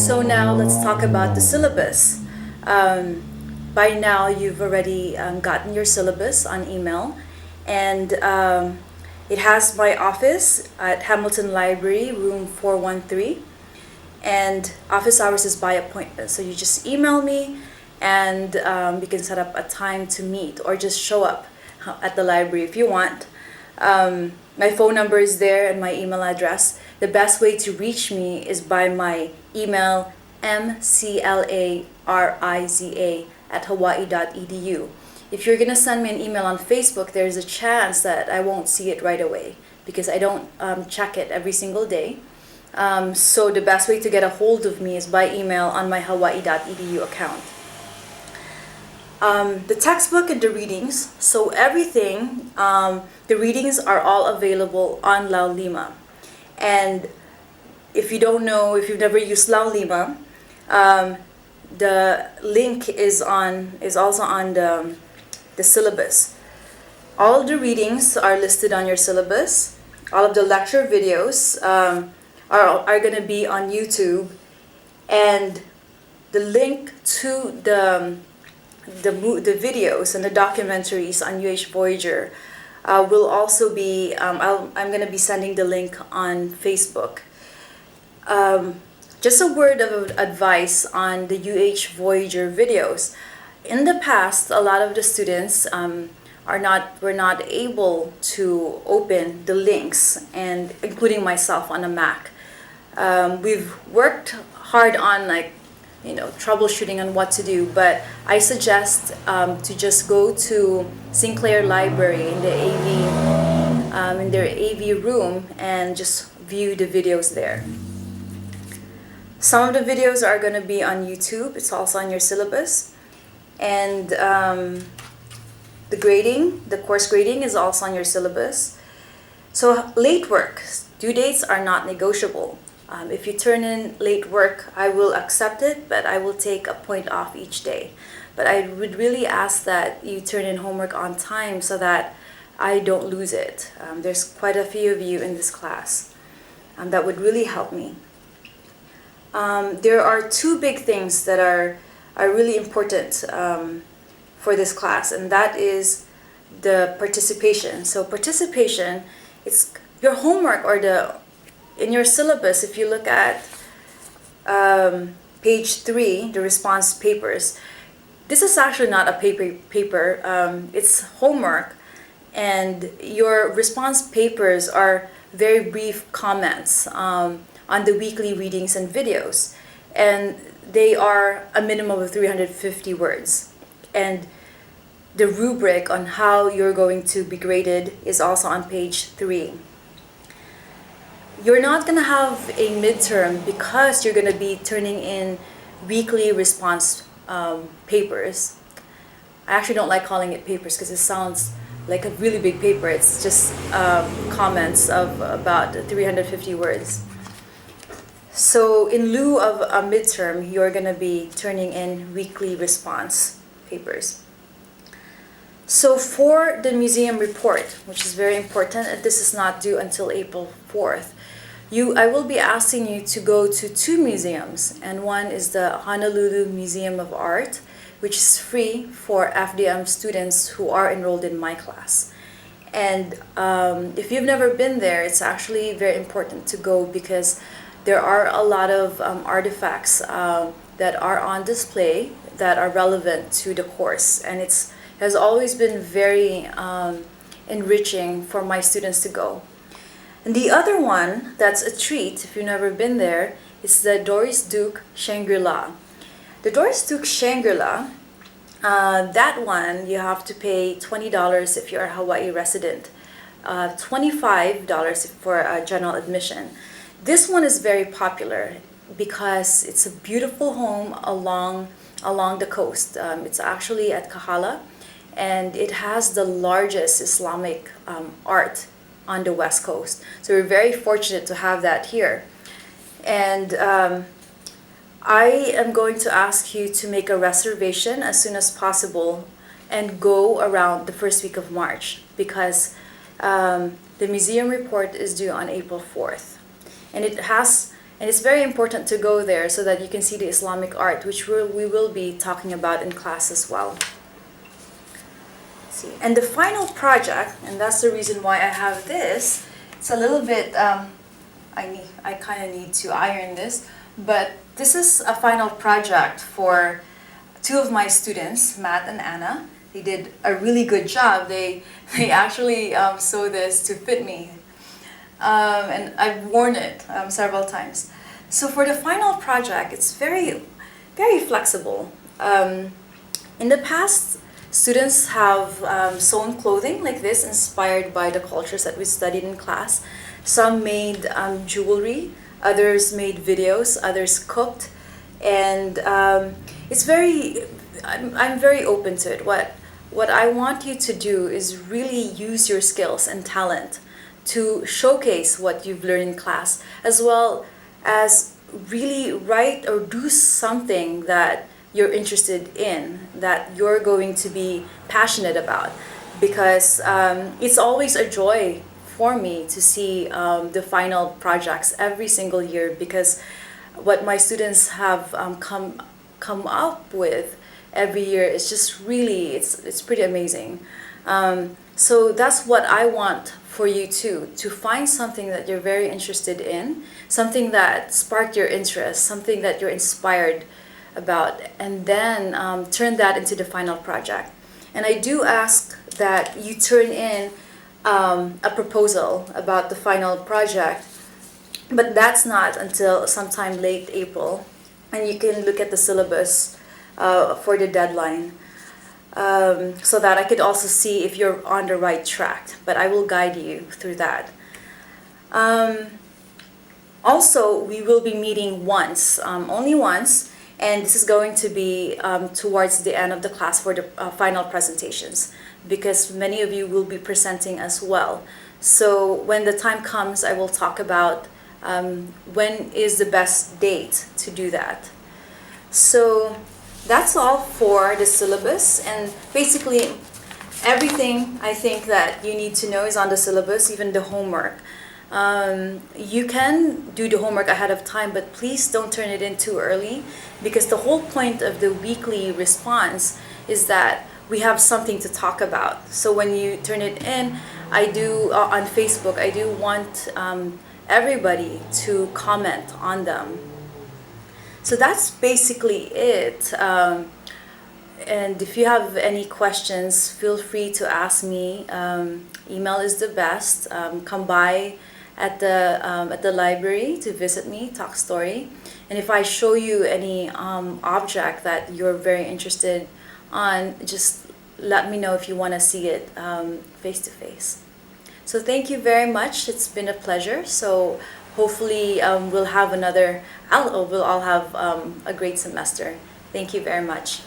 So now let's talk about the syllabus. By now you've already gotten your syllabus on email, and it has my office at Hamilton Library, room 413, and office hours is by appointment. So you just email me, and we can set up a time to meet, or just show up at the library if you want. My phone number is there and my email address. The best way to reach me is by my email, mclariza@hawaii.edu. If you're gonna send me an email on Facebook, there's a chance that I won't see it right away because I don't check it every single day. So the best way to get a hold of me is by email on my hawaii.edu account. The textbook and the readings, so everything, the readings are all available on Laulima. And if you don't know, if you've never used Laulima, the link is also on the syllabus. All of the readings are listed on your syllabus. All of the lecture videos are going to be on YouTube, and the link to the videos and the documentaries on UH Voyager will also be, I'm going to be sending the link on Facebook. Just a word of advice on the UH Voyager videos. In the past, a lot of the students were not able to open the links, and including myself on a Mac. We've worked hard on troubleshooting on what to do, but I suggest to just go to Sinclair Library in the in their AV room and just view the videos there. Some of the videos are going to be on YouTube. It's also on your syllabus, and the course grading is also on your syllabus. So late work, due dates are not negotiable. If you turn in late work, I will accept it, but I will take a point off each day. But I would really ask that you turn in homework on time so that I don't lose it. There's quite a few of you in this class. That would really help me. There are two big things that are really important for this class, and that is the participation. So participation, it's your homework in your syllabus. If you look at page 3, the response papers, this is actually not a paper. It's homework, and your response papers are very brief comments on the weekly readings and videos, and they are a minimum of 350 words. And the rubric on how you're going to be graded is also on page 3. You're not going to have a midterm because you're going to be turning in weekly response papers. I actually don't like calling it papers because it sounds like a really big paper. It's just comments of about 350 words. So in lieu of a midterm, you're going to be turning in weekly response papers. So for the museum report, which is very important, and this is not due until April 4th, I will be asking you to go to 2 museums, and one is the Honolulu Museum of Art, which is free for FDM students who are enrolled in my class. And if you've never been there, it's actually very important to go because there are a lot of artifacts that are on display that are relevant to the course, and it has always been very enriching for my students to go. And the other one that's a treat, if you've never been there, is the Doris Duke Shangri-La. The Doris Duke Shangri-La, that one you have to pay $20 if you're a Hawaii resident, $25 for general admission. This one is very popular because it's a beautiful home along the coast. It's actually at Kahala, and it has the largest Islamic art on the West Coast. So we're very fortunate to have that here. And I am going to ask you to make a reservation as soon as possible and go around the first week of March because the museum report is due on April 4th. And And it's very important to go there so that you can see the Islamic art, which we will be talking about in class as well. See. And the final project, and that's the reason why I have this, it's a little bit, I kind of need to iron this, but this is a final project for two of my students, Matt and Anna. They did a really good job. They actually sewed this to fit me. And I've worn it several times. So for the final project, it's very, very flexible. In the past, students have sewn clothing like this, inspired by the cultures that we studied in class. Some made jewelry, others made videos, others cooked, and it's very. I'm very open to it. What I want you to do is really use your skills and talent to showcase what you've learned in class, as well as really write or do something that you're interested in, that you're going to be passionate about. Because it's always a joy for me to see the final projects every single year, because what my students have come up with every year is just really, it's pretty amazing. So that's what I want for you too, to find something that you're very interested in, something that sparked your interest, something that you're inspired about, and then turn that into the final project. And I do ask that you turn in a proposal about the final project, but that's not until sometime late April, and you can look at the syllabus for the deadline. So that I could also see if you're on the right track, but I will guide you through that. Also, we will be meeting once, only once, and this is going to be towards the end of the class for the final presentations, because many of you will be presenting as well. So when the time comes, I will talk about when is the best date to do that. So that's all for the syllabus, and basically everything I think that you need to know is on the syllabus, even the homework. You can do the homework ahead of time, but please don't turn it in too early, because the whole point of the weekly response is that we have something to talk about. So when you turn it in, I do on Facebook, I do want everybody to comment on them. So that's basically it. And if you have any questions, feel free to ask me. Email is the best. Come by at the library to visit me, talk story. And if I show you any object that you're very interested on, just let me know if you want to see it face to face. So thank you very much. It's been a pleasure. So hopefully we'll all have a great semester. Thank you very much.